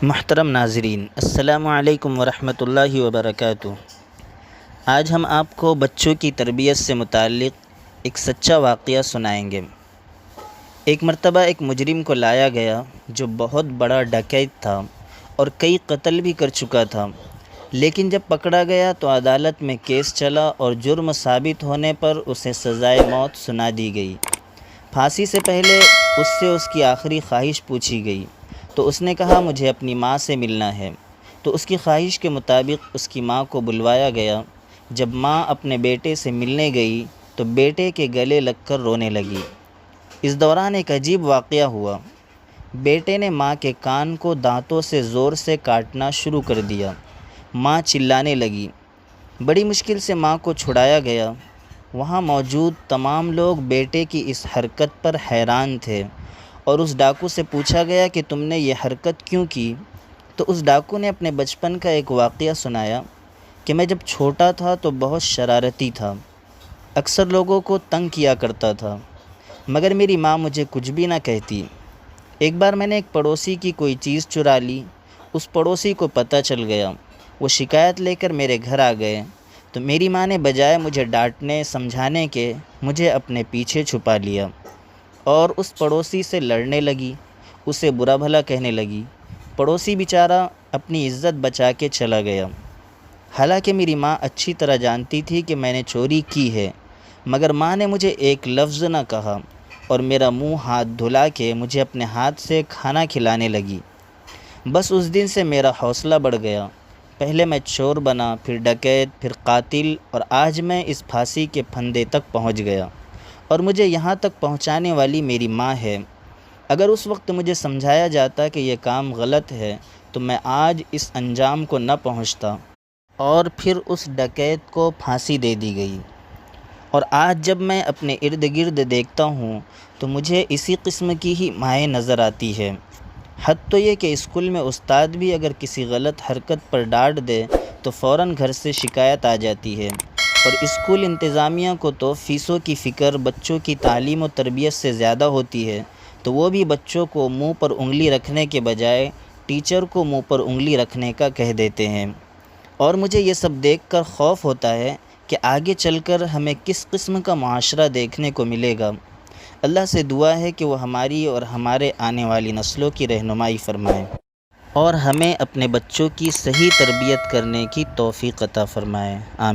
محترم ناظرین، السلام علیکم ورحمۃ اللہ وبرکاتہ۔ آج ہم آپ کو بچوں کی تربیت سے متعلق ایک سچا واقعہ سنائیں گے۔ ایک مرتبہ ایک مجرم کو لایا گیا جو بہت بڑا ڈکیت تھا اور کئی قتل بھی کر چکا تھا، لیکن جب پکڑا گیا تو عدالت میں کیس چلا اور جرم ثابت ہونے پر اسے سزائے موت سنا دی گئی۔ پھانسی سے پہلے اس کی آخری خواہش پوچھی گئی تو اس نے کہا مجھے اپنی ماں سے ملنا ہے، تو اس کی خواہش کے مطابق اس کی ماں کو بلوایا گیا۔ جب ماں اپنے بیٹے سے ملنے گئی تو بیٹے کے گلے لگ کر رونے لگی۔ اس دوران ایک عجیب واقعہ ہوا۔ بیٹے نے ماں کے کان کو دانتوں سے زور سے کاٹنا شروع کر دیا۔ ماں چلانے لگی۔ بڑی مشکل سے ماں کو چھڑایا گیا۔ وہاں موجود تمام لوگ بیٹے کی اس حرکت پر حیران تھے اور اس ڈاکو سے پوچھا گیا کہ تم نے یہ حرکت کیوں کی؟ تو اس ڈاکو نے اپنے بچپن کا ایک واقعہ سنایا کہ میں جب چھوٹا تھا تو بہت شرارتی تھا، اکثر لوگوں کو تنگ کیا کرتا تھا، مگر میری ماں مجھے کچھ بھی نہ کہتی۔ ایک بار میں نے ایک پڑوسی کی کوئی چیز چرا لی۔ اس پڑوسی کو پتہ چل گیا۔ وہ شکایت لے کر میرے گھر آ گئے تو میری ماں نے بجائے مجھے ڈانٹنے سمجھانے کے مجھے اپنے پیچھے چھپا لیا اور اس پڑوسی سے لڑنے لگی، اسے برا بھلا کہنے لگی۔ پڑوسی بیچارہ اپنی عزت بچا کے چلا گیا۔ حالانکہ میری ماں اچھی طرح جانتی تھی کہ میں نے چوری کی ہے، مگر ماں نے مجھے ایک لفظ نہ کہا اور میرا منہ ہاتھ دھلا کے مجھے اپنے ہاتھ سے کھانا کھلانے لگی۔ بس اس دن سے میرا حوصلہ بڑھ گیا۔ پہلے میں چور بنا، پھر ڈکیت، پھر قاتل، اور آج میں اس پھانسی کے پھندے تک پہنچ گیا، اور مجھے یہاں تک پہنچانے والی میری ماں ہے۔ اگر اس وقت مجھے سمجھایا جاتا کہ یہ کام غلط ہے تو میں آج اس انجام کو نہ پہنچتا، اور پھر اس ڈکیت کو پھانسی دے دی گئی۔ اور آج جب میں اپنے ارد گرد دیکھتا ہوں تو مجھے اسی قسم کی ہی مائیں نظر آتی ہے۔ حد تو یہ کہ اسکول میں استاد بھی اگر کسی غلط حرکت پر ڈانٹ دے تو فوراً گھر سے شکایت آ جاتی ہے، اور اسکول انتظامیہ کو تو فیسوں کی فکر بچوں کی تعلیم و تربیت سے زیادہ ہوتی ہے، تو وہ بھی بچوں کو منہ پر انگلی رکھنے کے بجائے ٹیچر کو منہ پر انگلی رکھنے کا کہہ دیتے ہیں۔ اور مجھے یہ سب دیکھ کر خوف ہوتا ہے کہ آگے چل کر ہمیں کس قسم کا معاشرہ دیکھنے کو ملے گا۔ اللہ سے دعا ہے کہ وہ ہماری اور ہمارے آنے والی نسلوں کی رہنمائی فرمائے اور ہمیں اپنے بچوں کی صحیح تربیت کرنے کی توفیق عطا فرمائے۔ آمین۔